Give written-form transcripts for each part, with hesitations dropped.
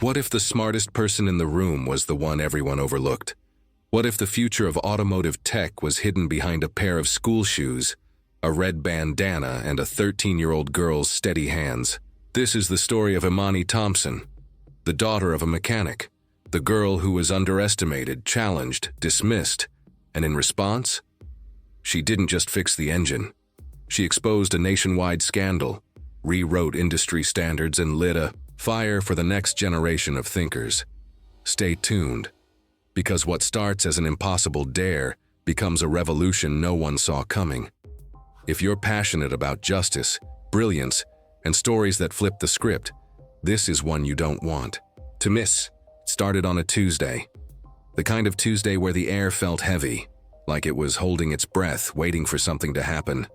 What if the smartest person in the room was the one everyone overlooked? What if the future of automotive tech was hidden behind a pair of school shoes, a red bandana, and a 13-year-old girl's steady hands? This is the story of Imani Thompson, the daughter of a mechanic, the girl who was underestimated, challenged, dismissed, and in response, she didn't just fix the engine. She exposed a nationwide scandal, rewrote industry standards, and lit a fire for the next generation of thinkers. Stay tuned, because what starts as an impossible dare becomes a revolution no one saw coming. If you're passionate about justice, brilliance, and stories that flip the script, this is one you don't want to miss. It started on a Tuesday. The kind of Tuesday where the air felt heavy, like it was holding its breath, waiting for something to happen.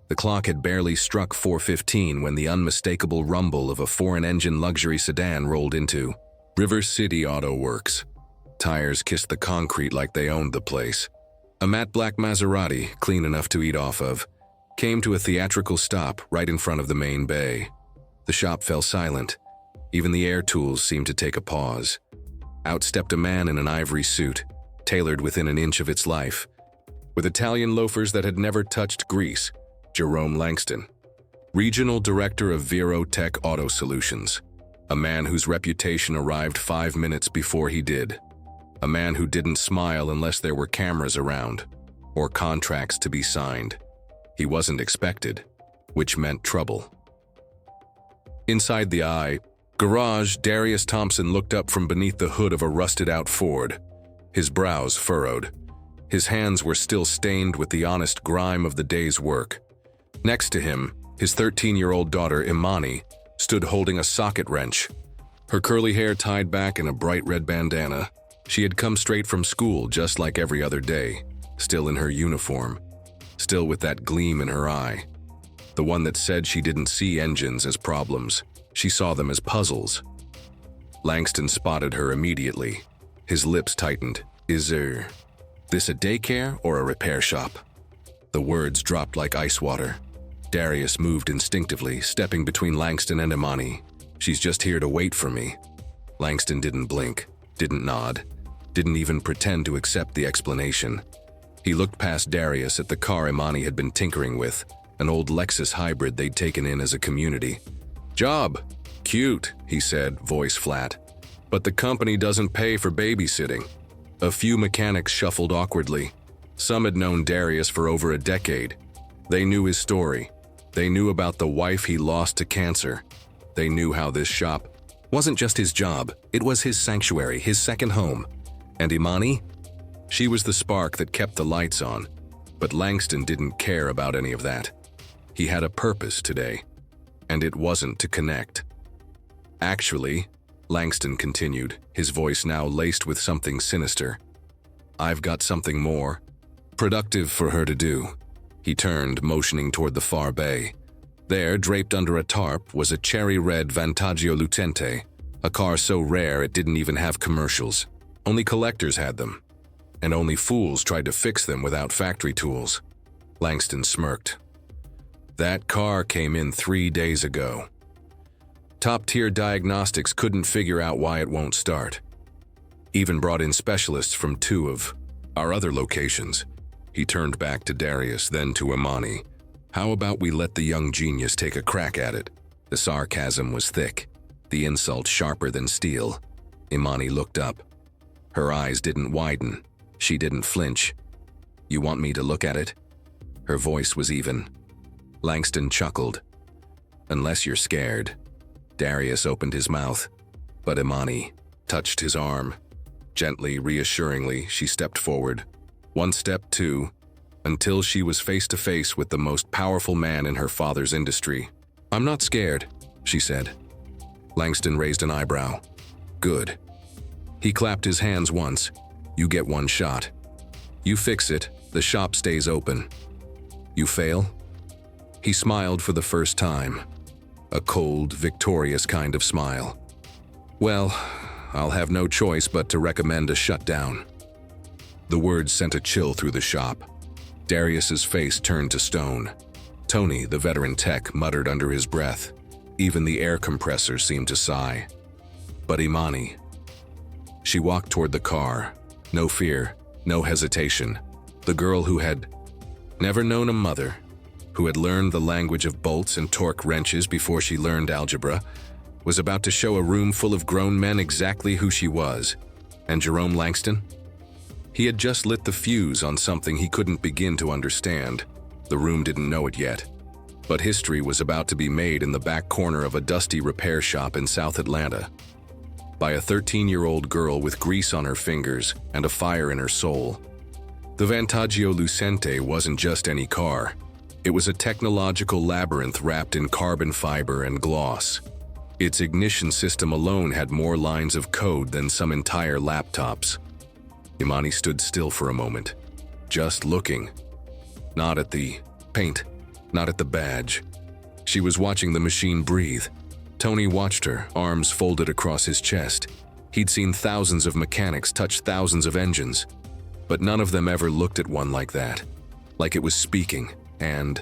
The clock had barely struck 4:15 when the unmistakable rumble of a foreign-engine luxury sedan rolled into River City Auto Works. Tires kissed the concrete like they owned the place. A matte black Maserati, clean enough to eat off of, came to a theatrical stop right in front of the main bay. The shop fell silent. Even the air tools seemed to take a pause. Out stepped a man in an ivory suit, tailored within an inch of its life, with Italian loafers that had never touched grease. Jerome Langston, Regional Director of Vero Tech Auto Solutions, a man whose reputation arrived 5 minutes before he did, a man who didn't smile unless there were cameras around or contracts to be signed. He wasn't expected, which meant trouble. Inside the garage, Darius Thompson looked up from beneath the hood of a rusted-out Ford, his brows furrowed. His hands were still stained with the honest grime of the day's work. Next to him, his 13-year-old daughter, Imani, stood holding a socket wrench. Her curly hair tied back in a bright red bandana. She had come straight from school just like every other day, still in her uniform, still with that gleam in her eye. The one that said she didn't see engines as problems, she saw them as puzzles. Langston spotted her immediately. His lips tightened. Is this a daycare or a repair shop? The words dropped like ice water. Darius moved instinctively, stepping between Langston and Imani. She's just here to wait for me. Langston didn't blink, didn't nod, didn't even pretend to accept the explanation. He looked past Darius at the car Imani had been tinkering with, an old Lexus hybrid they'd taken in as a community. Job. Cute, he said, voice flat. But the company doesn't pay for babysitting. A few mechanics shuffled awkwardly. Some had known Darius for over a decade. They knew his story. They knew about the wife he lost to cancer. They knew how this shop wasn't just his job, it was his sanctuary, his second home. And Imani? She was the spark that kept the lights on. But Langston didn't care about any of that. He had a purpose today, and it wasn't to connect. Actually, Langston continued, his voice now laced with something sinister, I've got something more productive for her to do. He turned, motioning toward the far bay. There, draped under a tarp, was a cherry-red Vantaggio Lucente, a car so rare it didn't even have commercials. Only collectors had them, and only fools tried to fix them without factory tools. Langston smirked. That car came in 3 days ago. Top-tier diagnostics couldn't figure out why it won't start. Even brought in specialists from 2 of our other locations. He turned back to Darius, then to Imani. How about we let the young genius take a crack at it? The sarcasm was thick, the insult sharper than steel. Imani looked up. Her eyes didn't widen. She didn't flinch. You want me to look at it? Her voice was even. Langston chuckled. Unless you're scared. Darius opened his mouth, but Imani touched his arm. Gently, reassuringly, she stepped forward. 1 step, 2, until she was face to face with the most powerful man in her father's industry. I'm not scared, she said. Langston raised an eyebrow. Good. He clapped his hands once. You get 1 shot. You fix it, the shop stays open. You fail? He smiled for the first time. A cold, victorious kind of smile. Well, I'll have no choice but to recommend a shutdown. The words sent a chill through the shop. Darius's face turned to stone. Tony, the veteran tech, muttered under his breath. Even the air compressor seemed to sigh. but Imani. She walked toward the car. No fear, no hesitation. The girl who had never known a mother, who had learned the language of bolts and torque wrenches before she learned algebra, was about to show a room full of grown men exactly who she was. And Jerome Langston? He had just lit the fuse on something he couldn't begin to understand. The room didn't know it yet. But history was about to be made in the back corner of a dusty repair shop in South Atlanta, by a 13-year-old girl with grease on her fingers and a fire in her soul. The Vantaggio Lucente wasn't just any car. It was a technological labyrinth wrapped in carbon fiber and gloss. Its ignition system alone had more lines of code than some entire laptops. Imani stood still for a moment, just looking. Not at the paint, not at the badge. She was watching the machine breathe. Tony watched her, arms folded across his chest. He'd seen thousands of mechanics touch thousands of engines, but none of them ever looked at one like that, like it was speaking, and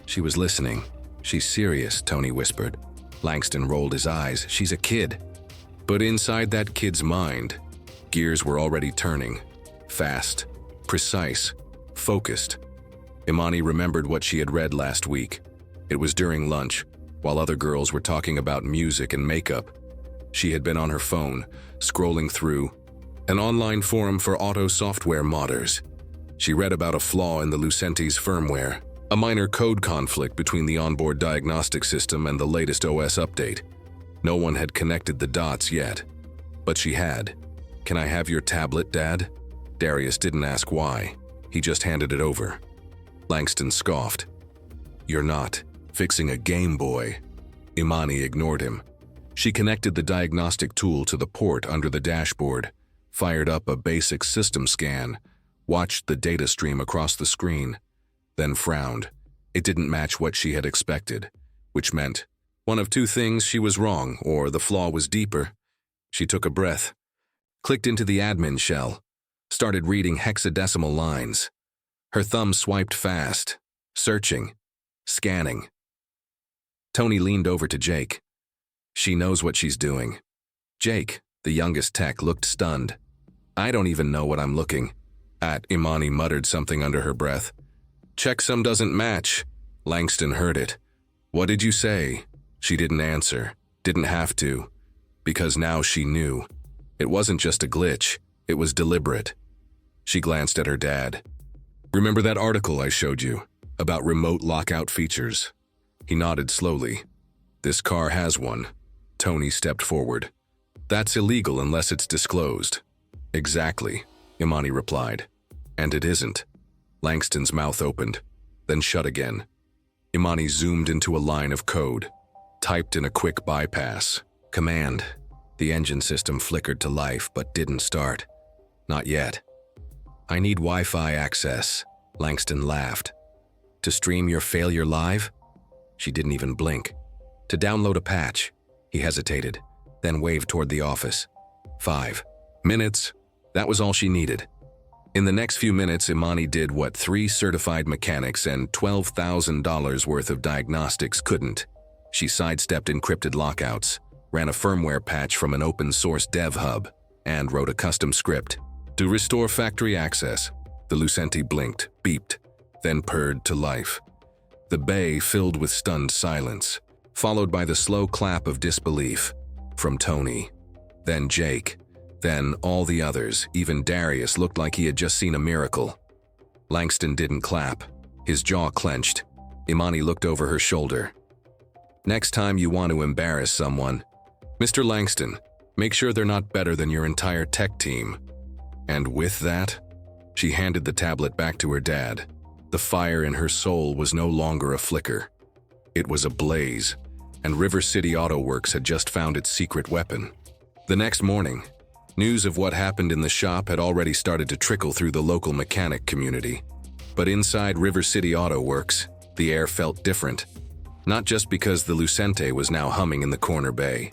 she was listening. "She's serious," Tony whispered. Langston rolled his eyes. "She's a kid." But inside that kid's mind, gears were already turning. Fast, precise, focused. Imani remembered what she had read last week. It was during lunch, while other girls were talking about music and makeup. She had been on her phone, scrolling through an online forum for auto software modders. She read about a flaw in the Lucente's firmware, a minor code conflict between the onboard diagnostic system and the latest OS update. No one had connected the dots yet, but she had. "Can I have your tablet, Dad?" Darius didn't ask why. He just handed it over. Langston scoffed. "You're not fixing a Game Boy." Imani ignored him. She connected the diagnostic tool to the port under the dashboard, fired up a basic system scan, watched the data stream across the screen, then frowned. It didn't match what she had expected, which meant one of two things: she was wrong, or the flaw was deeper. She took a breath, clicked into the admin shell, started reading hexadecimal lines. Her thumb swiped fast, searching, scanning. Tony leaned over to Jake. "She knows what she's doing." Jake, the youngest tech, looked stunned. "I don't even know what I'm looking at." Imani muttered something under her breath. "Checksum doesn't match." Langston heard it. "What did you say?" She didn't answer, didn't have to, because now she knew. It wasn't just a glitch, it was deliberate. She glanced at her dad. "Remember that article I showed you about remote lockout features?" He nodded slowly. "This car has one." Tony stepped forward. "That's illegal unless it's disclosed." "Exactly," Imani replied. "And it isn't." Langston's mouth opened, then shut again. Imani zoomed into a line of code, typed in a quick bypass. "Command." The engine system flickered to life but didn't start. "Not yet." "I need Wi-Fi access." Langston laughed. "To stream your failure live?" She didn't even blink. "To download a patch." He hesitated, then waved toward the office. 5 minutes. That was all she needed. In the next few minutes, Imani did what 3 certified mechanics and $12,000 worth of diagnostics couldn't. She sidestepped encrypted lockouts, ran a firmware patch from an open-source dev hub, and wrote a custom script. To restore factory access, the Lucente blinked, beeped, then purred to life. The bay filled with stunned silence, followed by the slow clap of disbelief from Tony, then Jake, then all the others. Even Darius looked like he had just seen a miracle. Langston didn't clap. His jaw clenched. Imani looked over her shoulder. "Next time you want to embarrass someone, Mr. Langston, make sure they're not better than your entire tech team." And with that, she handed the tablet back to her dad. The fire in her soul was no longer a flicker. It was a blaze, and River City Auto Works had just found its secret weapon. The next morning, news of what happened in the shop had already started to trickle through the local mechanic community. But inside River City Auto Works, the air felt different. Not just because the Lucente was now humming in the corner bay,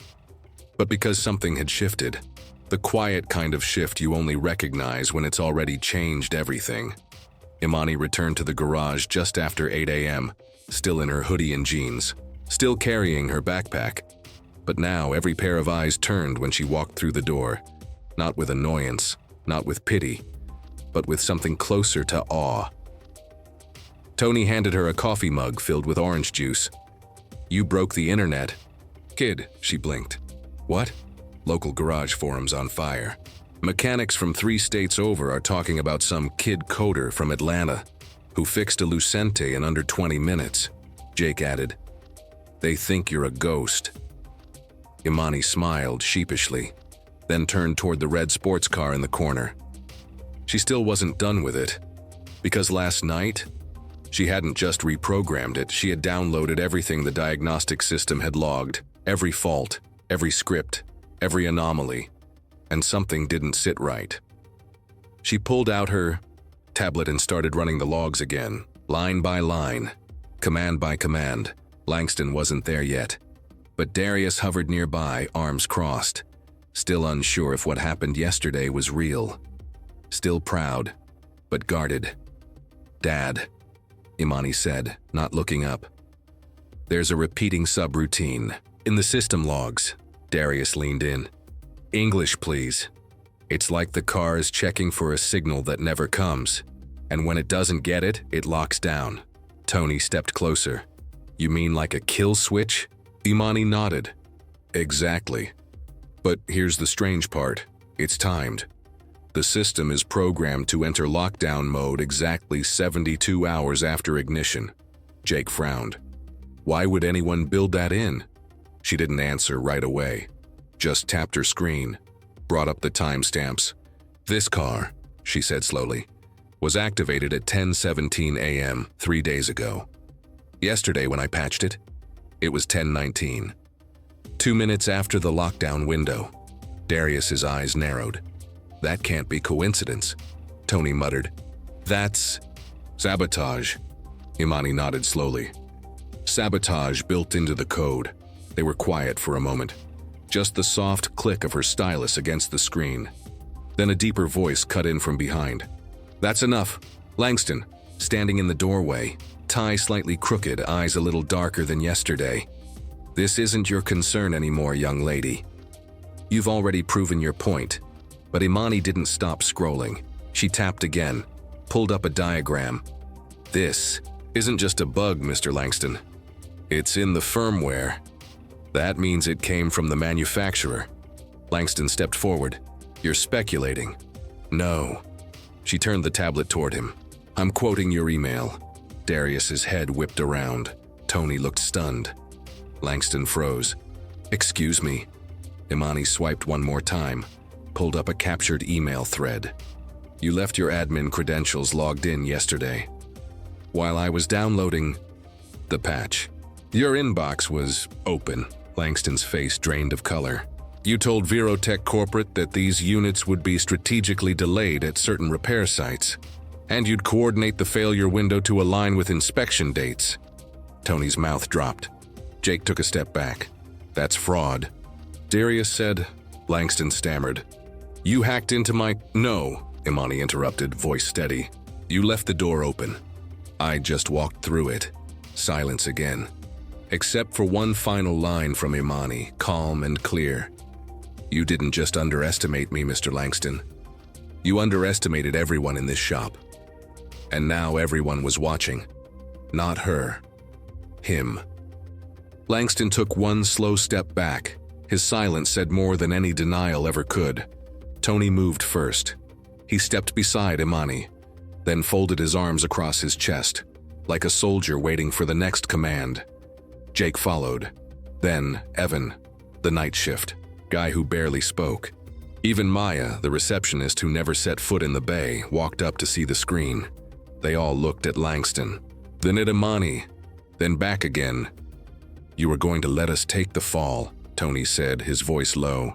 but because something had shifted. The quiet kind of shift you only recognize when it's already changed everything. Imani returned to the garage just after 8 a.m., still in her hoodie and jeans, still carrying her backpack. But now every pair of eyes turned when she walked through the door, not with annoyance, not with pity, but with something closer to awe. Tony handed her a coffee mug filled with orange juice. "You broke the internet." "Kid," she blinked. "What?" "Local garage forums on fire. Mechanics from 3 states over are talking about some kid coder from Atlanta who fixed a Lucente in under 20 minutes, Jake added. "They think you're a ghost." Imani smiled sheepishly, then turned toward the red sports car in the corner. She still wasn't done with it, because last night, she hadn't just reprogrammed it, she had downloaded everything the diagnostic system had logged, every fault, every script, every anomaly, and something didn't sit right. She pulled out her tablet and started running the logs again, line by line, command by command. Langston wasn't there yet, but Darius hovered nearby, arms crossed, still unsure if what happened yesterday was real. Still proud, but guarded. "Dad," Imani said, not looking up. "There's a repeating subroutine in the system logs." Darius leaned in. "English, please. It's like the car is checking for a signal that never comes, and when it doesn't get it, it locks down." Tony stepped closer. "You mean like a kill switch?" Imani nodded. "Exactly. But here's the strange part. It's timed. The system is programmed to enter lockdown mode exactly 72 hours after ignition." Jake frowned. "Why would anyone build that in?" She didn't answer right away. Just tapped her screen, brought up the timestamps. "This car," she said slowly, "was activated at 10:17 a.m. 3 days ago. Yesterday when I patched it, it was 10:19. 2 minutes after the lockdown window." Darius's eyes narrowed. "That can't be coincidence," Tony muttered. "That's sabotage." Imani nodded slowly. "Sabotage built into the code." They were quiet for a moment. Just the soft click of her stylus against the screen. Then a deeper voice cut in from behind. "That's enough." Langston, standing in the doorway, tie slightly crooked, eyes a little darker than yesterday. "This isn't your concern anymore, young lady. You've already proven your point." But Imani didn't stop scrolling. She tapped again, pulled up a diagram. "This isn't just a bug, Mr. Langston. It's in the firmware. That means it came from the manufacturer." Langston stepped forward. "You're speculating." "No." She turned the tablet toward him. "I'm quoting your email." Darius's head whipped around. Tony looked stunned. Langston froze. "Excuse me." Imani swiped one more time, pulled up a captured email thread. "You left your admin credentials logged in yesterday, while I was downloading the patch. Your inbox was open." Langston's face drained of color. "You told Virotech Corporate that these units would be strategically delayed at certain repair sites, and you'd coordinate the failure window to align with inspection dates." Tony's mouth dropped. Jake took a step back. "That's fraud." Darius said. Langston stammered. "You hacked into my—" "No," Imani interrupted, voice steady. "You left the door open. I just walked through it." Silence again, except for one final line from Imani, calm and clear. "You didn't just underestimate me, Mr. Langston. You underestimated everyone in this shop. And now everyone was watching. Not her. Him." Langston took one slow step back. His silence said more than any denial ever could. Tony moved first. He stepped beside Imani, then folded his arms across his chest, like a soldier waiting for the next command. Jake followed. Then Evan, the night shift guy who barely spoke. Even Maya, the receptionist who never set foot in the bay, walked up to see the screen. They all looked at Langston, then at Imani, then back again. "You were going to let us take the fall," Tony said, his voice low.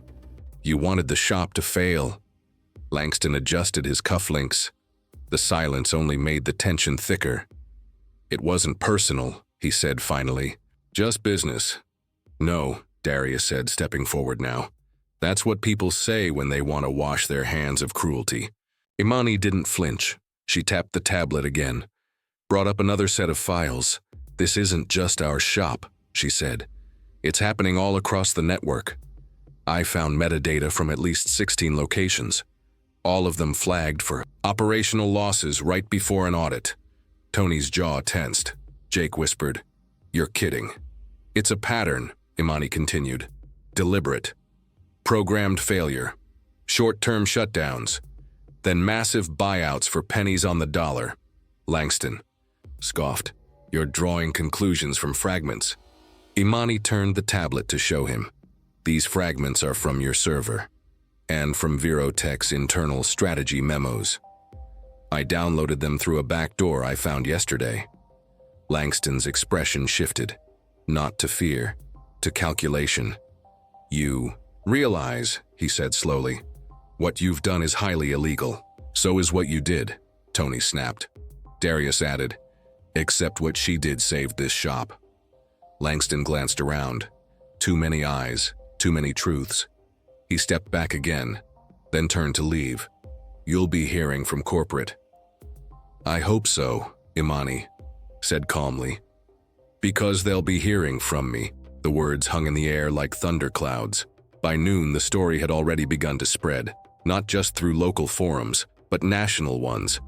"You wanted the shop to fail." Langston adjusted his cufflinks. The silence only made the tension thicker. "It wasn't personal," he said finally. "Just business." "No," Darius said, stepping forward now. "That's what people say when they want to wash their hands of cruelty." Imani didn't flinch. She tapped the tablet again, brought up another set of files. "This isn't just our shop," she said. It's happening all across the network. I found metadata from at least 16 locations, all of them flagged for operational losses right before an audit. Tony's jaw tensed. Jake whispered, "You're kidding." "It's a pattern," Imani continued. "Deliberate. Programmed failure. Short-term shutdowns. Then massive buyouts for pennies on the dollar." Langston scoffed. "You're drawing conclusions from fragments." Imani turned the tablet to show him. "These fragments are from your server, and from Virotech's internal strategy memos. I downloaded them through a back door I found yesterday." Langston's expression shifted, not to fear, to calculation. "You realize," he said slowly, "what you've done is highly illegal." "So is what you did," Tony snapped. Darius added, "Except what she did saved this shop." Langston glanced around. Too many eyes, too many truths. He stepped back again, then turned to leave. "You'll be hearing from corporate." "I hope so," Imani said calmly. "Because they'll be hearing from me." The words hung in the air like thunderclouds. By noon, the story had already begun to spread, not just through local forums, but national ones.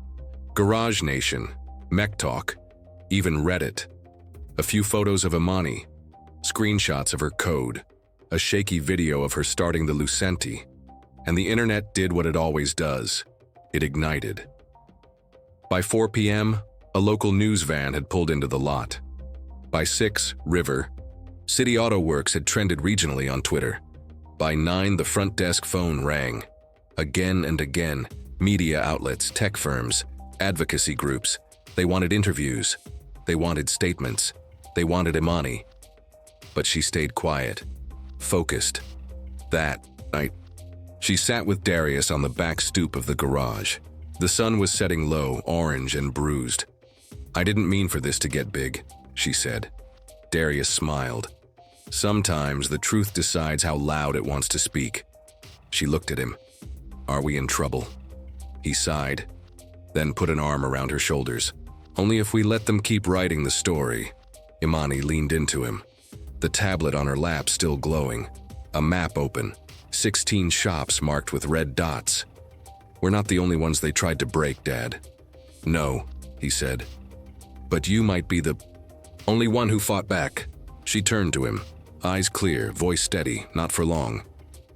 Garage Nation, Mech Talk, even Reddit. A few photos of Imani, screenshots of her code, a shaky video of her starting the Lucenti, and the internet did what it always does. It ignited. By 4 p.m., a local news van had pulled into the lot. By 6, River, City Auto Works had trended regionally on Twitter. By 9, the front desk phone rang. Again and again, media outlets, tech firms, advocacy groups. They wanted interviews. They wanted statements. They wanted Imani. But she stayed quiet, focused. That night, she sat with Darius on the back stoop of the garage. The sun was setting low, orange and bruised. "I didn't mean for this to get big," she said. Darius smiled. "Sometimes the truth decides how loud it wants to speak." She looked at him. "Are we in trouble?" He sighed, then put an arm around her shoulders. "Only if we let them keep writing the story." Imani leaned into him, the tablet on her lap still glowing, a map open, 16 shops marked with red dots. "We're not the only ones they tried to break, Dad." "No," he said. "But you might be the only one who fought back." She turned to him, eyes clear, voice steady, not for long.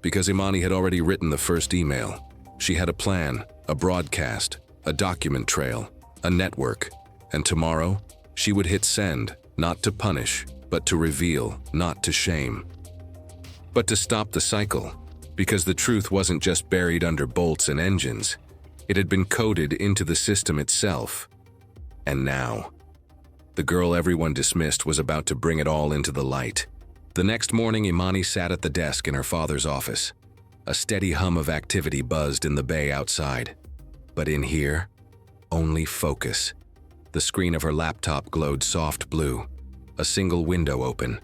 Because Imani had already written the first email. She had a plan, a broadcast, a document trail, a network. And tomorrow, she would hit send, not to punish, but to reveal, not to shame. But to stop the cycle, because the truth wasn't just buried under bolts and engines. It had been coded into the system itself. And now, the girl everyone dismissed was about to bring it all into the light. The next morning, Imani sat at the desk in her father's office. A steady hum of activity buzzed in the bay outside. But in here, only focus. The screen of her laptop glowed soft blue. A single window open.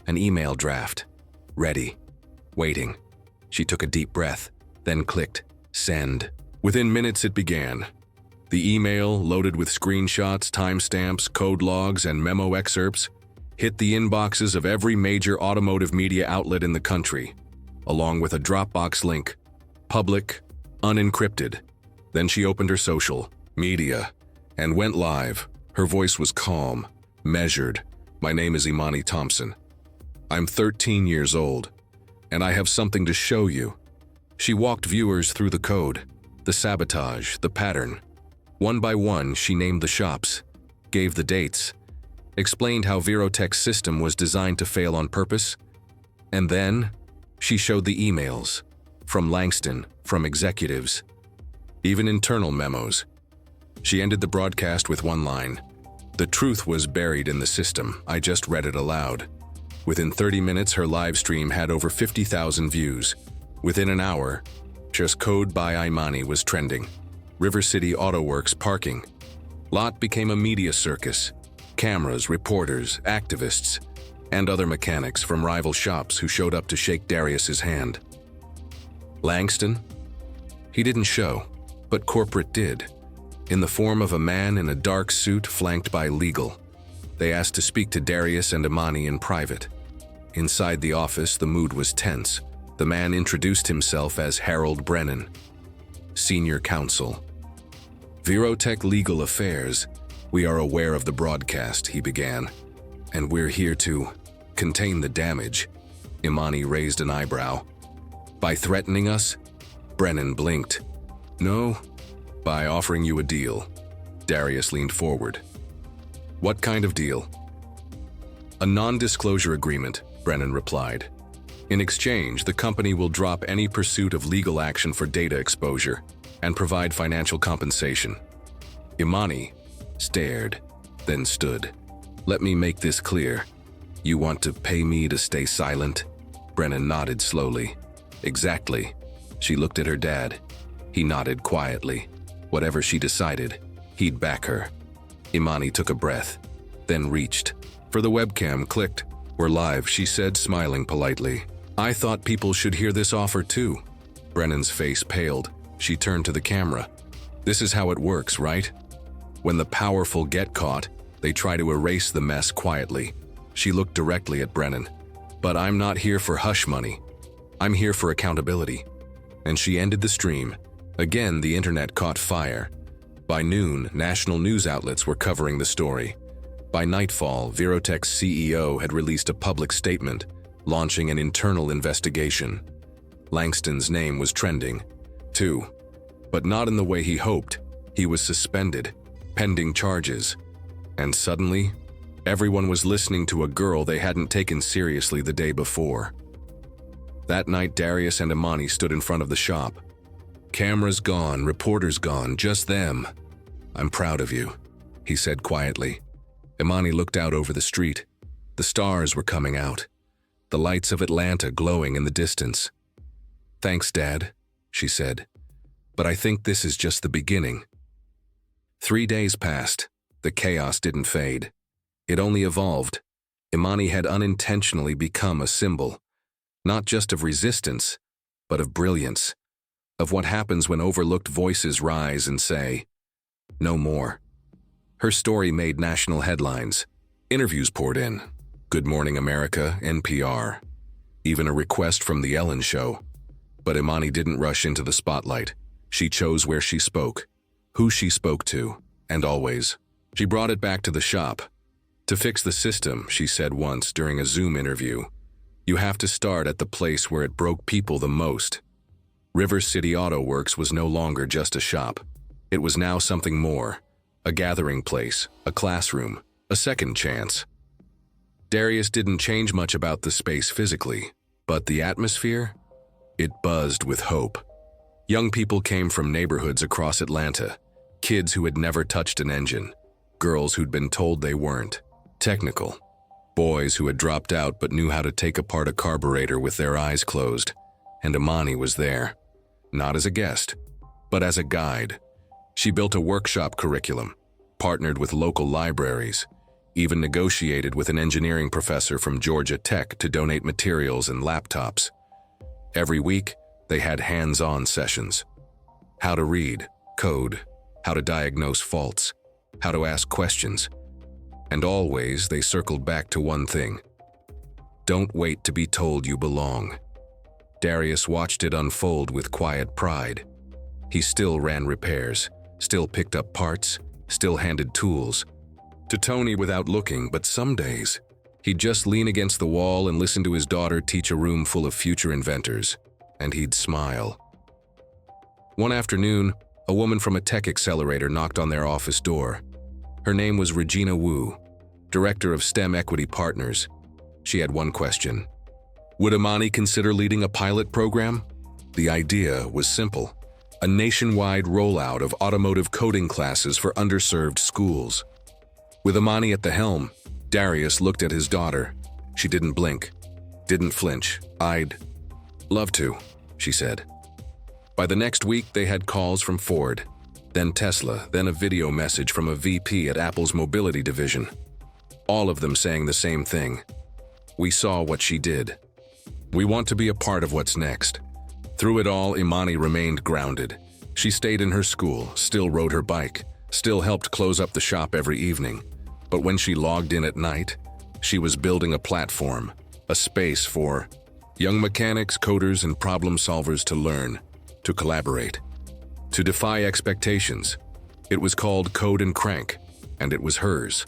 An email draft. Ready. Waiting. She took a deep breath, then clicked send. Within minutes it began. The email, loaded with screenshots, timestamps, code logs, and memo excerpts, hit the inboxes of every major automotive media outlet in the country, along with a Dropbox link, public, unencrypted. Then she opened her social media and went live. Her voice was calm, measured. "My name is Imani Thompson. I'm 13 years old, and I have something to show you." She walked viewers through the code, the sabotage, the pattern. One by one, she named the shops, gave the dates, explained how Virotech's system was designed to fail on purpose, and then she showed the emails, from Langston, from executives, even internal memos. She ended the broadcast with one line. "The truth was buried in the system. I just read it aloud." Within 30 minutes, her live stream had over 50,000 views. Within an hour, just code by Imani was trending. River City Auto Works parking lot became a media circus. Cameras, reporters, activists, and other mechanics from rival shops who showed up to shake Darius's hand. Langston? He didn't show, but corporate did, in the form of a man in a dark suit flanked by legal. They asked to speak to Darius and Imani in private. Inside the office, the mood was tense. The man introduced himself as Harold Brennan, Senior Counsel. Virotech Legal Affairs. We are aware of the broadcast, he began, and we're here to contain the damage. Imani raised an eyebrow. By threatening us? Brennan blinked. No, by offering you a deal. Darius leaned forward. What kind of deal? A non-disclosure agreement, Brennan replied. In exchange, the company will drop any pursuit of legal action for data exposure and provide financial compensation. Imani stared, then stood. Let me make this clear. You want to pay me to stay silent? Brennan nodded slowly. Exactly. She looked at her dad. He nodded quietly. Whatever she decided, he'd back her. Imani took a breath, then reached. For the webcam, clicked. We're live, she said, smiling politely. I thought people should hear this offer too. Brennan's face paled. She turned to the camera. This is how it works, right? When the powerful get caught, they try to erase the mess quietly. She looked directly at Brennan. But I'm not here for hush money. I'm here for accountability. And she ended the stream. Again, the internet caught fire. By noon, national news outlets were covering the story. By nightfall, Virotech's CEO had released a public statement, launching an internal investigation. Langston's name was trending, too. But not in the way he hoped. He was suspended, pending charges. And suddenly, everyone was listening to a girl they hadn't taken seriously the day before. That night, Darius and Imani stood in front of the shop. Cameras gone, reporters gone, just them. I'm proud of you, he said quietly. Imani looked out over the street. The stars were coming out, the lights of Atlanta glowing in the distance. Thanks, Dad, she said. But I think this is just the beginning. 3 days passed. The chaos didn't fade. It only evolved. Imani had unintentionally become a symbol, not just of resistance, but of brilliance, of what happens when overlooked voices rise and say, no more. Her story made national headlines. Interviews poured in. Good Morning America, NPR. Even a request from The Ellen Show. But Imani didn't rush into the spotlight. She chose where she spoke, who she spoke to, and always. She brought it back to the shop. To fix the system, she said once during a Zoom interview, you have to start at the place where it broke people the most. River City Auto Works was no longer just a shop. It was now something more. A gathering place, a classroom, a second chance. Darius didn't change much about the space physically, but the atmosphere? It buzzed with hope. Young people came from neighborhoods across Atlanta, kids who had never touched an engine, girls who'd been told they weren't technical, boys who had dropped out but knew how to take apart a carburetor with their eyes closed, and Imani was there, not as a guest, but as a guide. She built a workshop curriculum, partnered with local libraries, even negotiated with an engineering professor from Georgia Tech to donate materials and laptops. Every week, they had hands-on sessions. How to read, code, how to diagnose faults, how to ask questions. And always they circled back to one thing. Don't wait to be told you belong. Darius watched it unfold with quiet pride. He still ran repairs, still picked up parts, still handed tools. To Tony without looking, but some days, he'd just lean against the wall and listen to his daughter teach a room full of future inventors, and he'd smile. One afternoon, a woman from a tech accelerator knocked on their office door. Her name was Regina Wu, director of STEM Equity Partners. She had one question. Would Imani consider leading a pilot program? The idea was simple. A nationwide rollout of automotive coding classes for underserved schools. With Imani at the helm, Darius looked at his daughter. She didn't blink, didn't flinch. I'd love to, she said. By the next week, they had calls from Ford, then Tesla, then a video message from a VP at Apple's mobility division. All of them saying the same thing. We saw what she did. We want to be a part of what's next. Through it all, Imani remained grounded. She stayed in her school, still rode her bike, still helped close up the shop every evening. But when she logged in at night, she was building a platform, a space for young mechanics, coders, and problem solvers to learn, to collaborate, to defy expectations. It was called Code and Crank, and it was hers.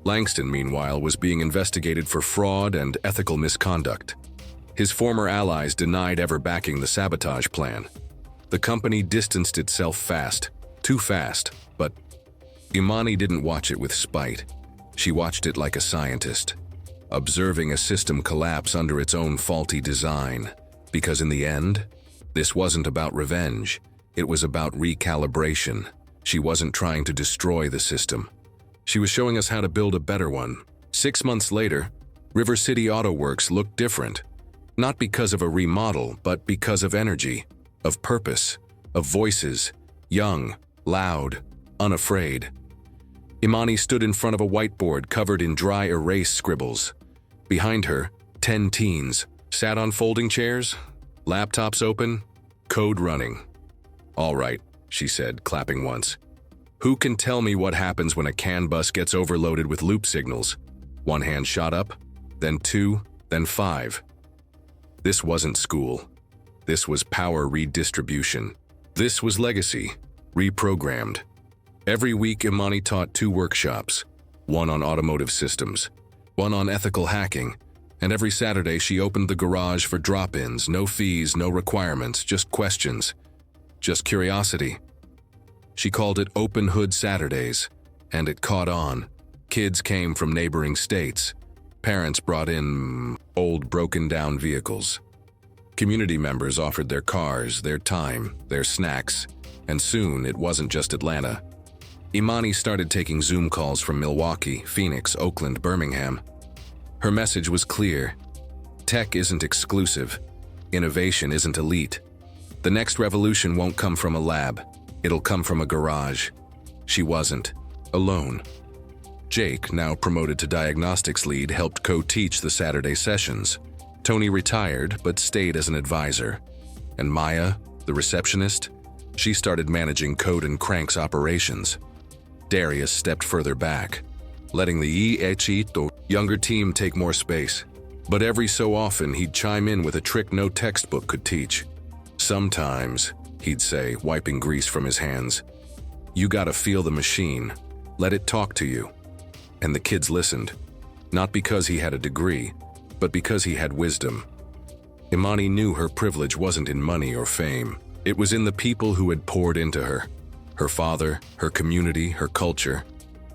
Langston, meanwhile, was being investigated for fraud and ethical misconduct. His former allies denied ever backing the sabotage plan. The company distanced itself fast, too fast, but Imani didn't watch it with spite. She watched it like a scientist, observing a system collapse under its own faulty design. Because in the end, this wasn't about revenge. It was about recalibration. She wasn't trying to destroy the system. She was showing us how to build a better one. 6 months later, River City Auto Works looked different. Not because of a remodel, but because of energy, of purpose, of voices, young, loud, unafraid. Imani stood in front of a whiteboard covered in dry erase scribbles. Behind her, 10 teens sat on folding chairs, laptops open, code running. "All right," she said, clapping once. "Who can tell me what happens when a CAN bus gets overloaded with loop signals?" One hand shot up, then 2, then 5. This wasn't school. This was power redistribution. This was legacy, reprogrammed. Every week, Imani taught 2 workshops, one on automotive systems, one on ethical hacking, and every Saturday she opened the garage for drop-ins, no fees, no requirements, just questions, just curiosity. She called it Open Hood Saturdays, and it caught on. Kids came from neighboring states. Parents brought in old, broken-down vehicles. Community members offered their cars, their time, their snacks, and soon it wasn't just Atlanta. Imani started taking Zoom calls from Milwaukee, Phoenix, Oakland, Birmingham. Her message was clear. Tech isn't exclusive. Innovation isn't elite. The next revolution won't come from a lab. It'll come from a garage. She wasn't alone. Jake, now promoted to diagnostics lead, helped co-teach the Saturday sessions. Tony retired, but stayed as an advisor. And Maya, the receptionist, she started managing Code and Crank's operations. Darius stepped further back, letting the younger team take more space. But every so often, he'd chime in with a trick no textbook could teach. "Sometimes," he'd say, wiping grease from his hands, "you gotta feel the machine. Let it talk to you." And the kids listened, not because he had a degree, but because he had wisdom. Imani knew her privilege wasn't in money or fame. It was in the people who had poured into her. Her father, her community, her culture.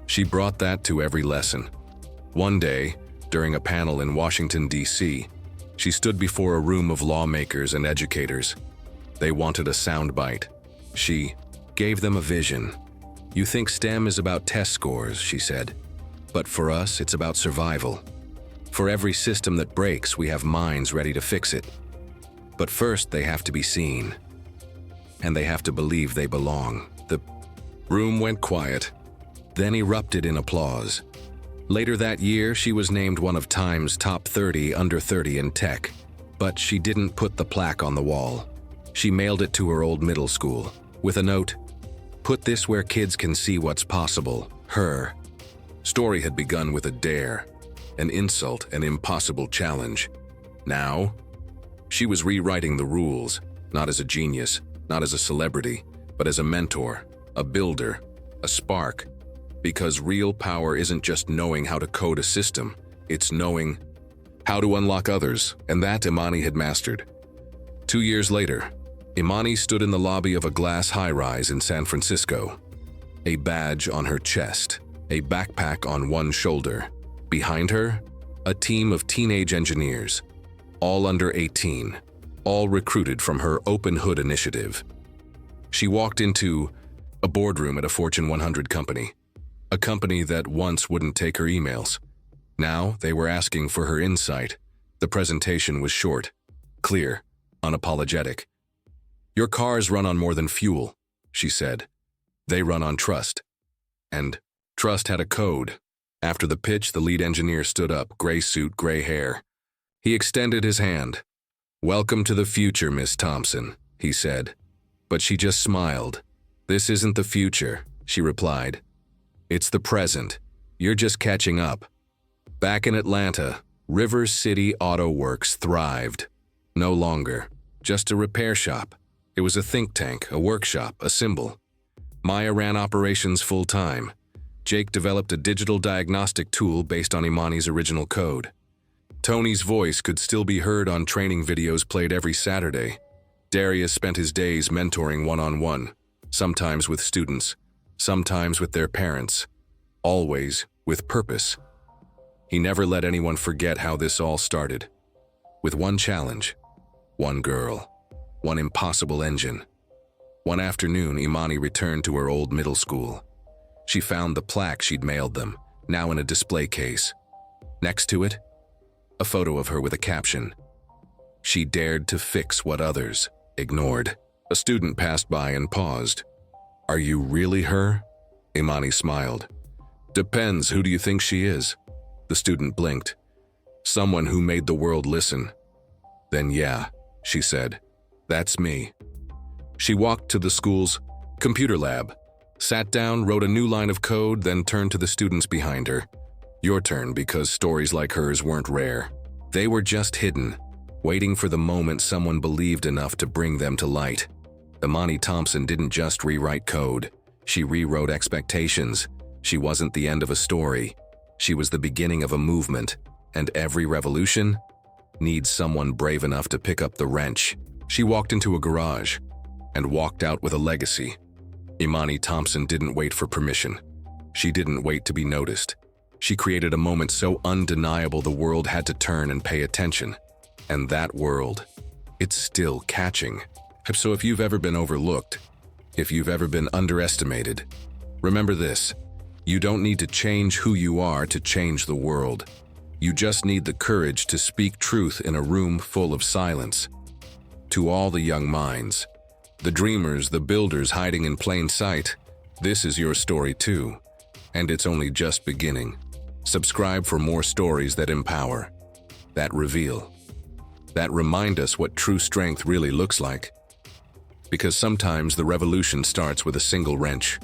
She brought that to every lesson. One day, during a panel in Washington, D.C., she stood before a room of lawmakers and educators. They wanted a soundbite. She gave them a vision. "You think STEM is about test scores," she said. "But for us, it's about survival. For every system that breaks, we have minds ready to fix it. But first, they have to be seen. And they have to believe they belong." The room went quiet, then erupted in applause. Later that year, she was named one of Time's top 30 under 30 in tech. But she didn't put the plaque on the wall. She mailed it to her old middle school, with a note, "Put this where kids can see what's possible." Her story had begun with a dare, an insult, an impossible challenge. Now, she was rewriting the rules, not as a genius, not as a celebrity, but as a mentor, a builder, a spark. Because real power isn't just knowing how to code a system, it's knowing how to unlock others, and that Imani had mastered. 2 years later, Imani stood in the lobby of a glass high-rise in San Francisco, a badge on her chest, a backpack on one shoulder. Behind her, a team of teenage engineers, all under 18, all recruited from her Open Hood initiative. She walked into a boardroom at a Fortune 100 company, a company that once wouldn't take her emails. Now they were asking for her insight. The presentation was short, clear, unapologetic. "Your cars run on more than fuel," she said. "They run on trust." And trust had a code. After the pitch, the lead engineer stood up, gray suit, gray hair. He extended his hand. "Welcome to the future, Miss Thompson," he said. But she just smiled. "This isn't the future," she replied. "It's the present. You're just catching up." Back in Atlanta, River City Auto Works thrived. No longer just a repair shop. It was a think tank, a workshop, a symbol. Maya ran operations full-time. Jake developed a digital diagnostic tool based on Imani's original code. Tony's voice could still be heard on training videos played every Saturday. Darius spent his days mentoring one-on-one, sometimes with students, sometimes with their parents, always with purpose. He never let anyone forget how this all started. With one challenge, one girl, one impossible engine. One afternoon, Imani returned to her old middle school. She found the plaque she'd mailed them, now in a display case. Next to it, a photo of her with a caption. She dared to fix what others ignored. A student passed by and paused. "Are you really her?" Imani smiled. "Depends, who do you think she is?" The student blinked. "Someone who made the world listen." "Then yeah," she said, "that's me." She walked to the school's computer lab, sat down, wrote a new line of code, then turned to the students behind her. "Your turn," because stories like hers weren't rare. They were just hidden, waiting for the moment someone believed enough to bring them to light. Imani Thompson didn't just rewrite code. She rewrote expectations. She wasn't the end of a story. She was the beginning of a movement, and every revolution needs someone brave enough to pick up the wrench. She walked into a garage and walked out with a legacy. Imani Thompson didn't wait for permission. She didn't wait to be noticed. She created a moment so undeniable the world had to turn and pay attention. And that world, it's still catching. So if you've ever been overlooked, if you've ever been underestimated, remember this: you don't need to change who you are to change the world. You just need the courage to speak truth in a room full of silence. To all the young minds, the dreamers, the builders hiding in plain sight, this is your story too, and it's only just beginning. Subscribe for more stories that empower, that reveal, that remind us what true strength really looks like. Because sometimes the revolution starts with a single wrench.